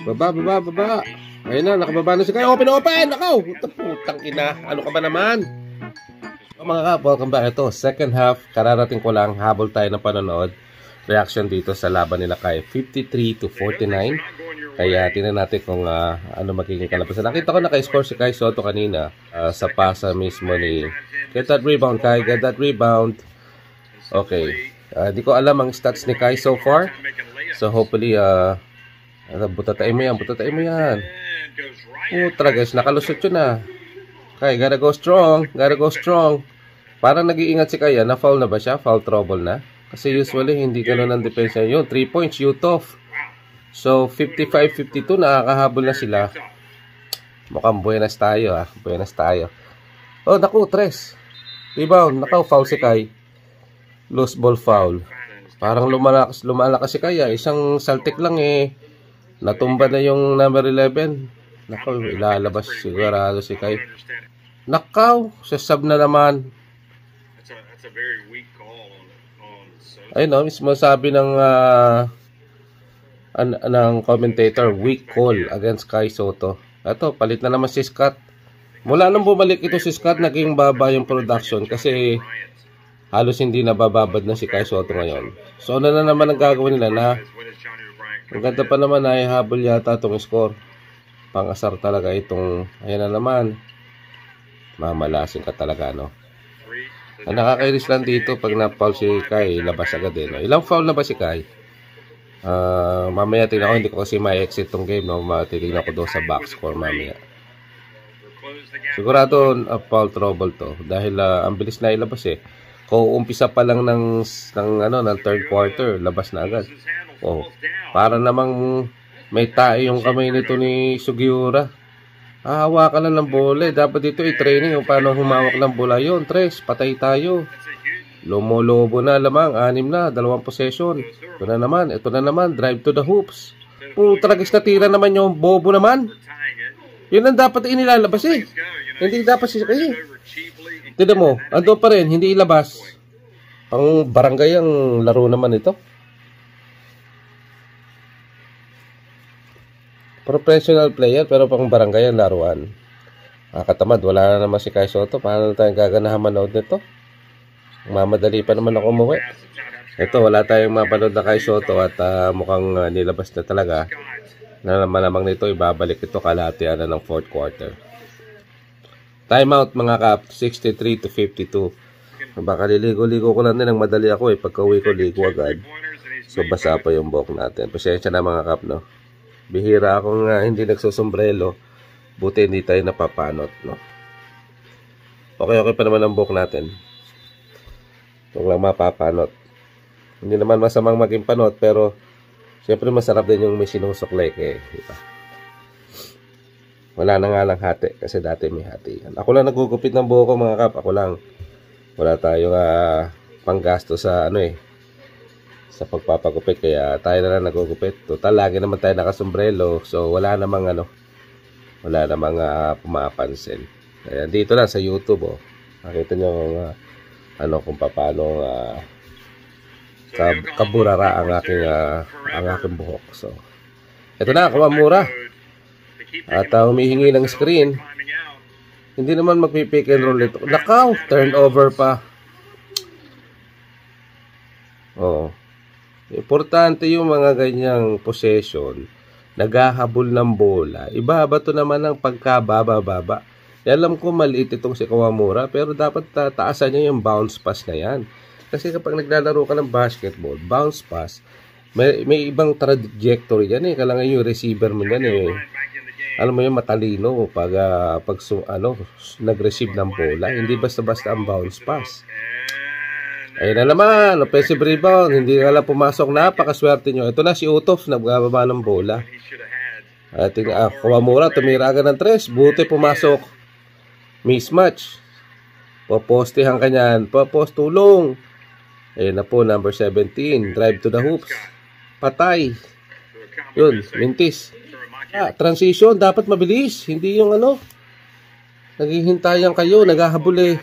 Baba, baba, baba. Ayun na, nakababa na si Kai. Open, open! Nakaw! Putang ina. Ano ka ba naman? Mga kap, welcome back. Ito, second half. Kararating ko lang. Habol tayo ng panonood. Reaction dito sa laban nila kay 53-49. Kaya tingnan natin kung ano magiging kalabasan. Nakita ko naka-score si Kai Sotto kanina sa pasa mismo ni... Get that rebound, Kai. Get that rebound. Okay. Di ko alam ang stats ni Kai so far. So hopefully, butatain mo yan. Butatain mo yan. Putra guys, nakalusot yun na. Kai, gotta go strong. Gotta go strong. Parang nag-iingat si Kai. Na-foul na ba siya? Foul trouble na? Kasi usually, hindi ganun ang depensa yun. 3 points, shoot off. So, 55-52, nakakahabol na sila. Mukhang buenas tayo, Buenas tayo. Oh, naku, tres. Rebound, naku, foul si Kai. Loose ball foul. Parang lumalakas si Kai, Isang saltik lang, natumba na yung number 11. Naku, ilalabas sigurado si Kai. Nakaw, sa sub na naman. That's a very weak call on Ayun, no, mismo sabi ng commentator, weak call against Kai Sotto. Ito, palit na naman si Scott. Mula nang bumalik ito si Scott, naging baba yung production kasi halos hindi nabababad na si Kai Sotto ngayon. So, ano na naman ang gagawin nila na ang ganda pa naman na habol yata itong score. Pang-asar talaga itong, ayan na naman. Mamalasin ka talaga, no? Ang nakakairis lang dito pag na-foul si Kai, labas agad no? Ilang foul na ba si Kai? Mamaya tingnan ko, hindi ko kasi ma-exit tong game, no? Matitignan ko doon sa box score mamaya. Sigurado foul trouble to dahil ang bilis na ilabas Kung umpisa pa lang ng third quarter, labas na agad. Oh, para namang may tae yung kamay nito ni Sugiura. Hawakan lang ng bola. Dapat dito i-training kung paano humawak ng bola yun. Tres, patay tayo. Lomolobo na lamang. 6 na, 2 possession. Ito na naman. Drive to the hoops. Tragis na tira naman yung bobo naman. Yun ang dapat inilalabas Hindi dapat tignan mo, ando pa rin, hindi ilabas. Pang barangay ang laro naman ito. Professional player pero pang barangay ang laruan. Katamad, wala na naman si Kai Sotto. Paano tayong gaganahan manood nito? Mamadali pa naman ako umuwi. Ito, wala tayong mapanood na Kai Sotto at mukhang nilabas na talaga. Na naman namang nito, ibabalik ito kalahatian na ng fourth quarter. Timeout mga kap, 63-52. Baka liligo-ligo ko lang din ang madali ako Pagka-uwi ko, ligo agad. So basa pa yung buhok natin. Pasensya na mga kap, no? Bihira akong hindi nagsusombrelo. Buti hindi tayo napapanot, no? Okay pa naman ang buhok natin. Huwag lang mapapanot. Hindi naman masamang maging panot, pero siyempre masarap din yung may sinusuklay diba? Wala na nga lang hati, kasi dati may hati. Ako lang nagugupit ng buhok ko mga kap. Ako lang. Wala tayong panggasto sa sa pagpapagupit, kaya tayo na lang nagugupit. Total, lagi naman tayo nakasombrelo, so wala namang pumapansin. Kaya dito lang sa YouTube, makita nyo kung paano kaburara ang aking buhok. So, ito na, kumamura. At humihingi ng screen. Hindi naman magpipick and roll ito. Nakaw, turnover pa. Oo. Importante yung mga ganyang possession, naghahabol ng bola. Ibabato naman ng pagkababa-baba. Alam ko maliit itong si Kawamura, pero dapat taasan niya yung bounce pass na yan. Kasi kapag naglalaro ka ng basketball, bounce pass, may ibang trajectory yan Kailangan yung receiver mo yan Alam mo yung matalino pag nag-receive ng bola. Hindi basta-basta ang bounce pass. Ayun na naman, offensive rebound. Hindi nga lang pumasok. Napakaswerte nyo. Ito na si Utov, nagbababa ng bola. Ating Kawamura, tumira agad ng 3. Buti pumasok. Mismatch. Popostihan ka niyan. Popost, tulong. Ayun na po, number 17. Drive to the hoops. Patay. Yun, mintis. Transition, dapat mabilis. Hindi yung naghihintayan kayo, naghahabol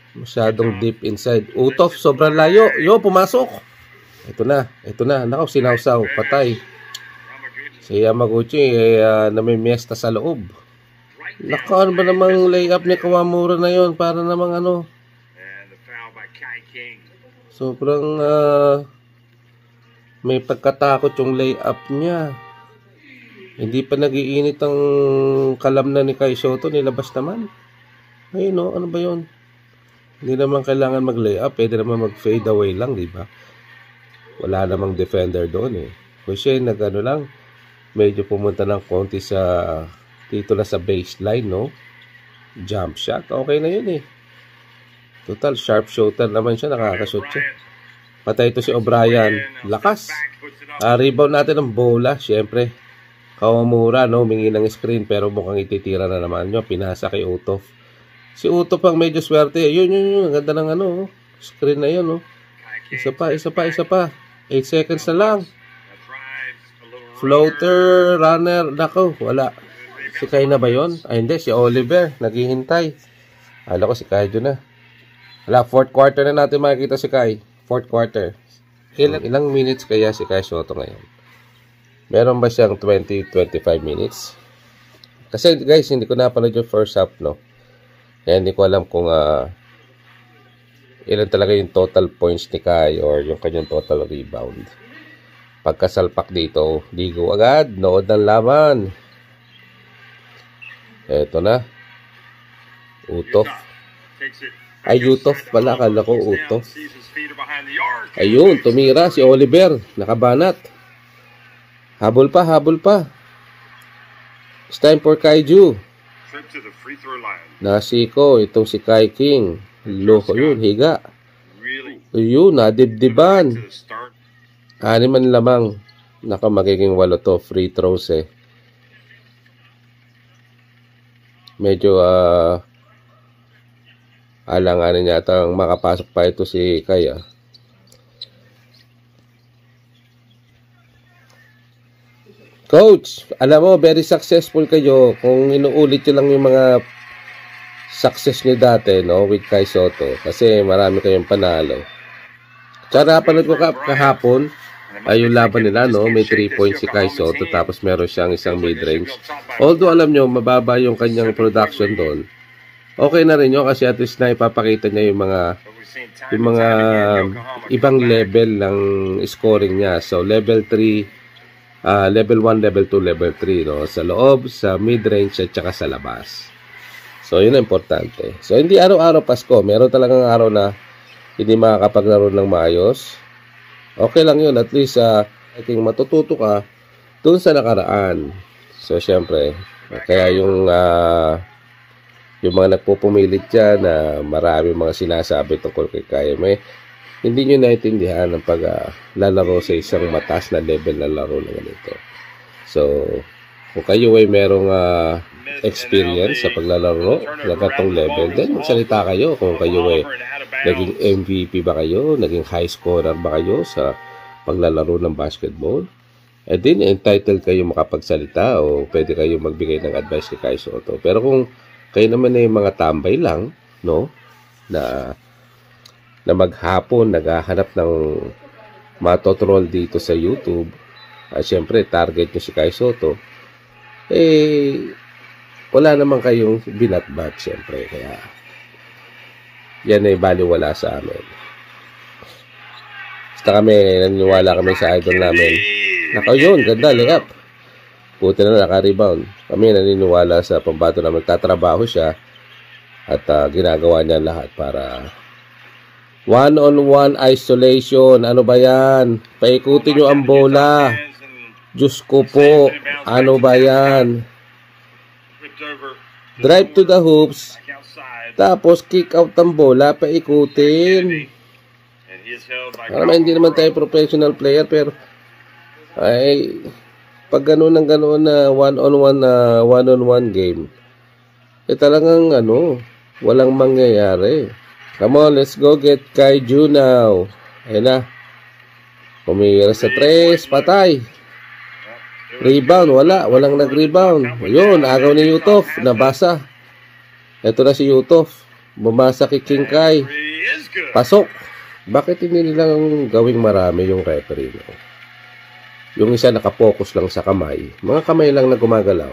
Masyadong deep inside. Utov, sobrang layo. Pumasok. Ito na. Nakaw, sinawsaw. Patay. Si Yamaguchi na may miesta sa loob. Naku, ano ba namang layup ni Kawamura na yon? Para namang ano. Sobrang may pagkatakot yung layup niya. Hindi pa nagiinit ang kalamnan ni Kai Soto. Nilabas naman. Ayun no, ano ba yon? Hindi naman kailangan mag-layup. Pwede naman mag-fade away lang, di ba? Wala namang defender doon eh. Kung siya nag-ano lang, medyo pumunta ng konti sa dito na sa baseline, no? Jump shot. Okay na yun eh. Total, sharp shooter naman siya. Nakakashoot siya. Patay ito si O'Brien. Lakas. Rebound natin ng bola. Siyempre, Kawamura, no? Humingi ng screen pero mukhang ititira na naman nyo. Pinasa kay Utov. Si Utov ang medyo swerte. Yun. Ang ganda ng ano. Screen na yun, no? Isa pa. 8 seconds na lang. Floater, runner. Nako, wala. Si Kai na ba yun? Ay, hindi. Si Oliver. Naghihintay. Alam ko si Kai dyan na. Wala, 4th quarter na natin makikita si Kai. 4th quarter. Ilang minutes kaya si Kai Soto ngayon? Meron ba siyang 20-25 minutes? Kasi guys, hindi ko napanood yung first half, no? Kaya hindi ko alam kung ilan talaga yung total points ni Kai or yung kanyang total rebound. Pagkasalpak dito, ligo agad, nood ng laban. Eto na. Utov. Ay, Utov pala. Akala ko Utov. Ayun, tumira si Oliver. Nakabanat. Habol pa. It's time for Kaiju. Nasiko, itong si Kai King. Loko yun, higa. Ayun, nadibdiban. 6 man lamang. Naka magiging 8 to. Free throws eh. Medyo alanganin yata ang makapasok pa ito si Kai. Coach, alam mo, very successful kayo kung inuulit nyo lang yung mga success nyo dati, no, with Kai Soto. Kasi marami kayong panalo. Tsaka napanood ko kahapon, ay yung laban nila, no, may 3 points si Kai Soto, tapos meron siyang isang mid-range. Although, alam nyo, mababa yung kanyang production doon. Okay na rin yun kasi at least na ipapakita niya yung mga ibang level ng scoring niya. So, level 3, level 1, level 2, level 3, no? Sa loob, sa mid-range, at saka sa labas. So, yun ang importante. So, hindi araw-araw Pasko. Meron talagang araw na hindi makakapaglaro ng maayos. Okay lang yun. At least, I think matututo ka dun sa nakaraan. So, syempre, kaya yung mga nagpupumilit dyan na marami mga sinasabi tungkol kay Kai, hindi nyo naintindihan ang paglalaro sa isang mataas na level na laro na ganito. So, kung kayo ay merong experience sa paglalaro na gatong level, then magsalita kayo. Kung kayo ay naging MVP ba kayo, naging high scorer ba kayo sa paglalaro ng basketball, then entitled kayo makapagsalita o pwede kayo magbigay ng advice kay Kai Soto. Pero kung kayo naman ay mga tambay lang, no, na maghapon naghahanap ng matotroll dito sa YouTube, at syempre target nyo si Kai Soto, wala naman kayong binatbat syempre, kaya yan ay baliwala sa amin. Basta kami, naniniwala kami sa idol namin. Nakaw yun, ganda, layup. Buti na naka-rebound. Kami naniniwala sa pambato na magtatrabaho siya at ginagawa niya lahat para one-on-one isolation. Ano ba yan? Paikutin nyo ang bola. Diyos ko po. Ano ba yan? Drive to the hoops. Tapos kick out ang bola. Paikutin. Hindi naman tayo professional player, pero ay pag gano'n ng gano'n na one-on-one game, talagang walang mangyayari. Come on, let's go get Kaiju now. Ayun na. Pumira sa 3, patay. Rebound, wala. Walang nag-rebound. Ayun, agaw ni Utov. Nabasa. Ito na si Utov. Bumasa kay King Kai. Pasok. Bakit hindi nilang gawing marami yung referee? No? Yung isa nakapokus lang sa kamay. Mga kamay lang na gumagalaw.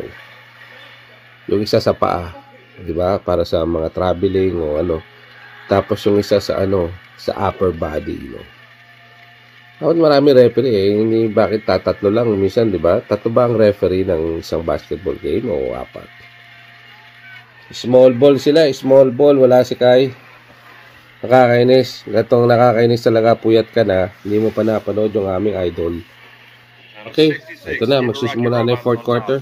Yung isa sa paa. Diba? Para sa mga traveling o ano. Tapos yung isa sa ano, sa upper body. No? Ako marami referee eh. Hindi bakit tatatlo lang. Minsan, diba? Tatlo ba ang referee ng isang basketball game o apat? Small ball sila. Small ball. Wala si Kai. Nakakainis. Gatong nakakainis talaga. Puyat ka na. Hindi mo pa napanood yung aming idol. Okay, ito na, magsisimula na yung fourth quarter.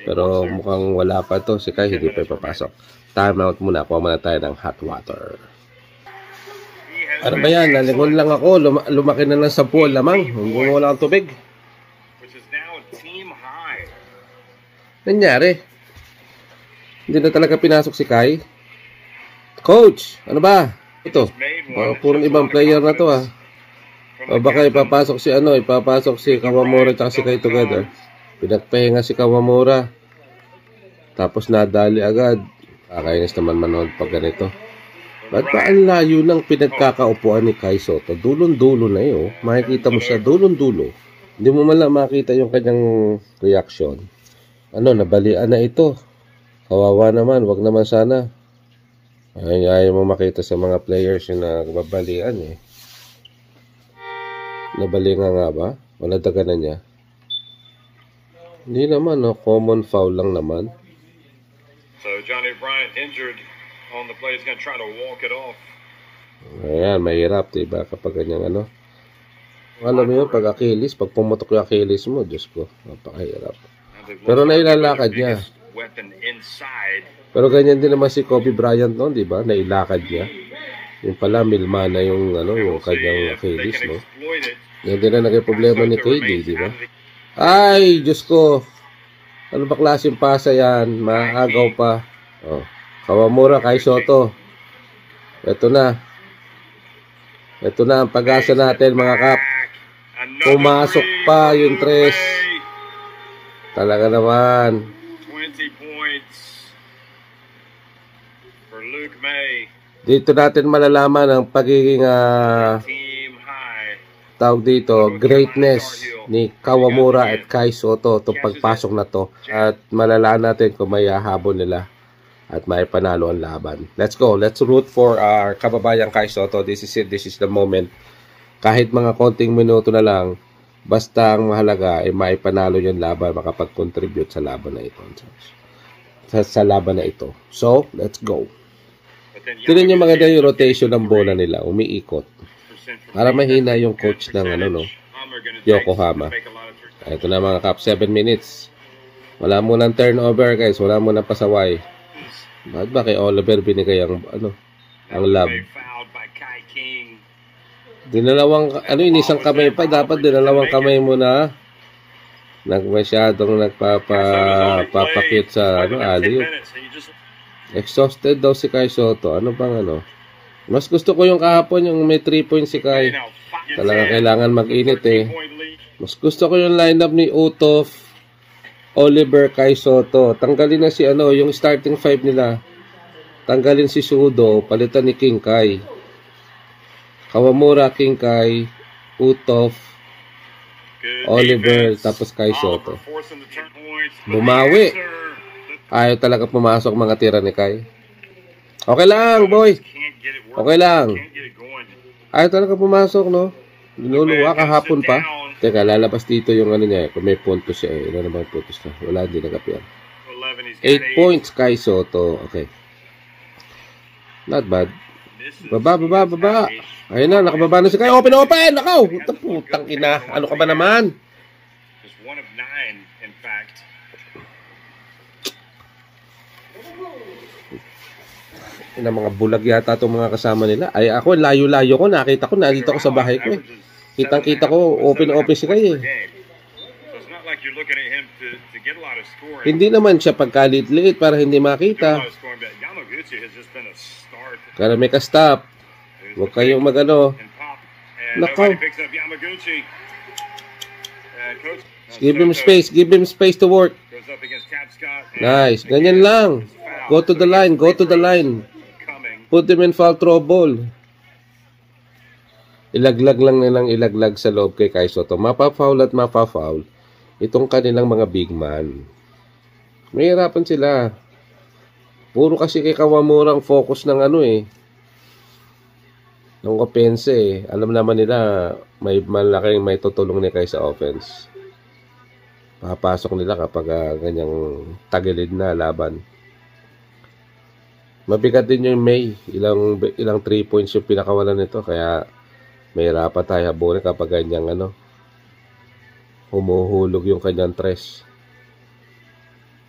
Pero mukhang wala pa to. Si Kai hindi pa ipapasok. Time out muna. Kuha muna tayo ng hot water. Ano ba yan? Nalingon lang ako. Lumaki na lang 10 lamang. Hindi mo wala ang tubig. Nangyari? Hindi na talaga pinasok si Kai. Coach, ano ba? Ito, purong ibang player na to ah. O baka ipapasok si ano, ipapasok si Kawamura at si Kai together. Pinagpahinga si Kawamura. Tapos nadali agad. Kakainis naman manood pag ganito. Ba't ba ang layo ng pinagkakaupuan ni Kai Sotto? Dulon-dulo na yun. Makikita mo siya, dulon-dulo. Hindi mo man lang makita yung kanyang reaction. Ano, nabalian na ito. Kawawa naman, wag naman sana. Ayaw mo makita sa mga players yung nagbabalian eh. Nabalinga nga ba? Wala daga na niya. Hindi naman, no? Common foul lang naman. So Johnny Bryant injured on the play. He's going to try to walk it off. Ayan, mahirap, diba? Kapag ganyan ano. Alam mo yun, pag Achilles, pag pumutok yung Achilles mo, Diyos ko, napakahirap. Pero nailalakad niya. Pero ganyan din naman si Kobe Bryant noon, diba? Nailakad niya. Yung pala, milma na yung, ano, yung kanyang Achilles, no? Yan din na naging problema ni KD, di ba? Ay, Diyos ko. Ano ba klaseng pasa yan? Maagaw pa. Oh. Kawamura, Kai Sotto. Ito na. Ito na ang pag-asa natin, mga kap. Pumasok pa yung 3. Talaga naman. 20 points for Luke May. Dito natin malalaman ang pagiging tawag dito, greatness ni Kawamura at Kai Sotto itong pagpasok na to. At malalaan natin kung may hahabol nila at may panalo ang laban. Let's go. Let's root for our kababayang Kai Sotto. This is it. This is the moment. Kahit mga konting minuto na lang, basta ang mahalaga ay may panalo yung laban, makapag-contribute sa laban na ito. Sa laban na ito. So, let's go. Tignan nyo maganda yung rotation ng bola nila. Umiikot. Para mahina yung coach ng ano, no? Yokohama. Ito na mga kap. 7 minutes. Wala mo ng turnover, guys. Wala mo ng pasaway. Bakit ba kay Oliver binigay ang, ano, ang love? Dinalawang, ano yun, isang kamay pa. Dapat dinalawang kamay mo na. Masyadong nagpapakit sa, ano, alley. Exhausted daw si Kai Sotto. Ano bang ano? Mas gusto ko yung kahapon, yung may 3 points si Kai. Talaga kailangan mag-init eh. Mas gusto ko yung lineup ni Uthoff, Oliver, Kai Sotto. Tanggalin na si ano, yung starting 5 nila. Tanggalin si Sudo, palitan ni King Kai. Kawamura, King Kai, Uthoff, Oliver, tapos Kai Sotto. Bumawi. Ayaw talaga pumasok mga tira ni Kai. Okay lang, boy. Okay lang. Ayaw talaga pumasok, no? Linuluwa kahapon pa. Teka, lalabas dito yung ano niya. Kung may puntos siya eh. Ano naman puntos na? Wala, hindi nagapian. 8 points, Kai Sotto. Okay. Not bad. Baba. Ayun na, nakababa na si Kai. Open! Nakaw! Putang ina. Ano ka ba naman? Just 1 of 9, in fact. Na mga bulag yata itong mga kasama nila. Ay ako, layo-layo ko. Nakita ko, nandito ko sa bahay ko eh. Kitang-kita ko, open si Kai eh. Hindi naman siya pagkalit-liit para hindi makita. Kaya may ka-stop. Huwag kayong magano. Nakaw. Give him space to work. Nice. Ganyan lang. Go to the line. Put them in foul trouble. ilaglag lang nilang ilaglag sa loob kay Kai Soto. Mapa-foul at mapa-foul itong kanilang mga big man. Mahirapan sila. Puro kasi kay Kawamura ang focus ng ng offense eh. Alam naman nila may malaking may tutulong ni Kai sa offense. Papasok nila kapag ganyang tagilid na laban. Mabigat din yung May. Ilang 3 points yung pinakawalan nito. Kaya mahirapan tayo habulin kapag ganyang humuhulog yung kanyang tres.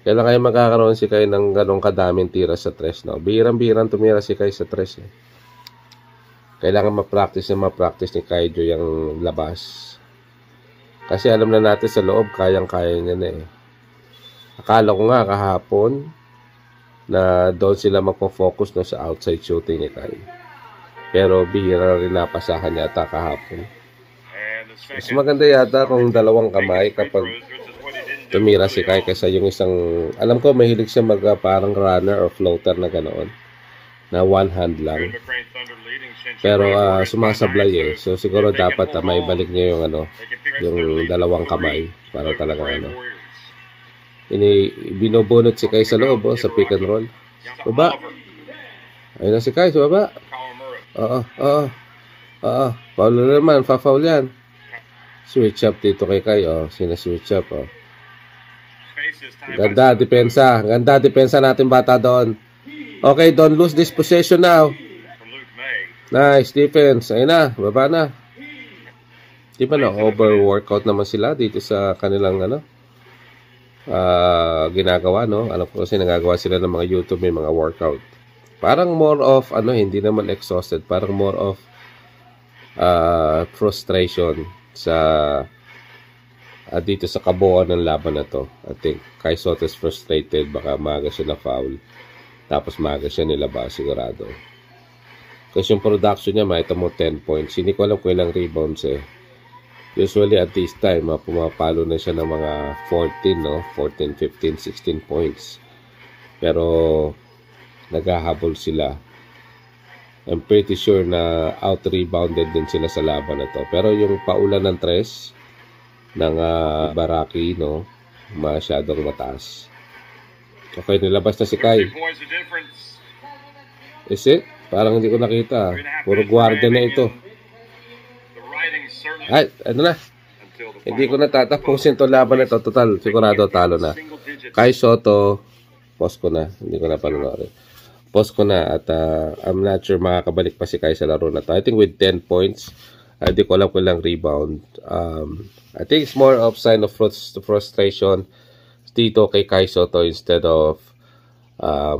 Kailan kayo magkakaroon si Kai ng ganong kadaming tira sa tres, no? Bihirang-bihirang tumira si Kai sa tres, eh. Kailangan ma-practice ni Kaijo yung labas. Kasi alam na natin sa loob, kayang-kaya niya na, eh. Akala ko nga kahapon na doon sila magpo-focus no, sa outside shooting ni Kai. Pero bihira rin napasahan yata kahapon. Mas maganda yata kung dalawang kamay kapag tumira si Kai kaysa yung isang, alam ko mahilig siya parang runner or floater na ganoon na one hand lang, pero sumasablay eh. So siguro dapat may balik niya yung yung dalawang kamay para talaga binubunot si Kai sa loob sa pick and roll. Baba, ayun na si Kai sa baba. Foul na naman, fa-foul yan. Switch up dito kay Kai, sina-switch up, Ganda depensa natin bata doon. Okay, don't lose this possession now. Nice defense. Ayun na, baba na. Di ba over-workout naman sila dito sa kanilang ginagawa, no? Alam ko kasi nagagawa sila ng mga YouTube, may mga workout. Parang more of, hindi naman exhausted. Parang more of frustration sa dito sa kabuuan ng laban na to. I think Kai Soto is frustrated. Baka maaga siya na foul. Tapos maaga siya nilabas, sigurado. Kasi yung production niya, makita mo 10 points. Hindi ko alam kung ilang rebounds eh. Usually at this time, pumapalo na siya ng mga 14, no? 14, 15, 16 points. Pero naghahabol sila. I'm pretty sure na out-rebounded din sila sa laban na to. Pero yung paulan ng tres ng Baraki, no? Masyadong mataas. Okay, nilabas na si Kai. Is it? Parang hindi ko nakita. Puro guardia na ito. Ay, na. Hindi ko natatapusin to laban na ito. Total, sigurado talo na. Kai Soto, post ko na. Hindi ko na panonood. Post ko na at I'm not sure makakabalik pa si Kai sa laro na to. I think with 10 points, hindi ko alam kung ilang rebound. I think it's more of sign of frustration dito kay Kai Soto instead of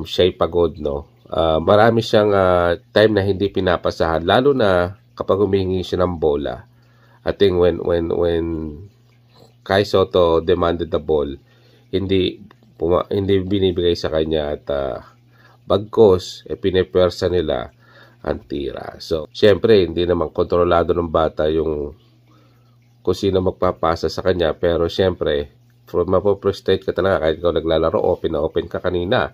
siya pagod, no? Marami siyang time na hindi pinapasahan, lalo na kapag humihingi siya ng bola. I think when Kai Soto demanded the ball, hindi binibigay sa kanya at bagkos pinipwersa nila ang tira. So, syempre hindi naman kontrolado ng bata yung kung sino magpapasa sa kanya, pero syempre mapoprostate ka talaga kahit ikaw naglalaro, open na open ka kanina.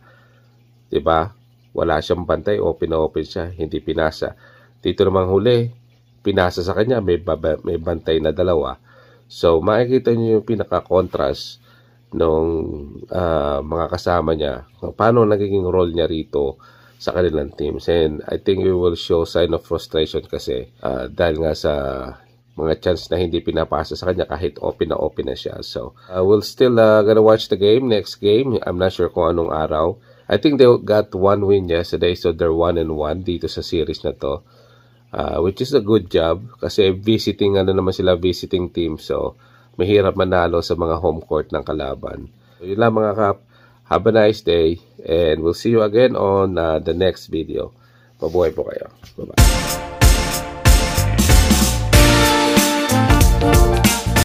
'Di ba? Wala siyang bantay, open na open siya, hindi pinasa. Dito namang huli, pinasa sa kanya, may bantay na dalawa. So, makikita niyo yung pinaka-contrast ng mga kasama niya. Paano nagiging role niya rito sa kanilang teams. And I think we will show sign of frustration kasi dahil nga sa mga chance na hindi pinapasa sa kanya kahit open na siya. So, we'll still gonna watch the game, next game. I'm not sure kung anong araw. I think they got 1 win yesterday, so they're 1-1 dito sa series na to. Which is a good job kasi visiting naman sila, visiting team. So, mahirap manalo sa mga home court ng kalaban. So, yun lang mga kap. Have a nice day and we'll see you again on the next video. Mabuhay po kayo. Bye-bye.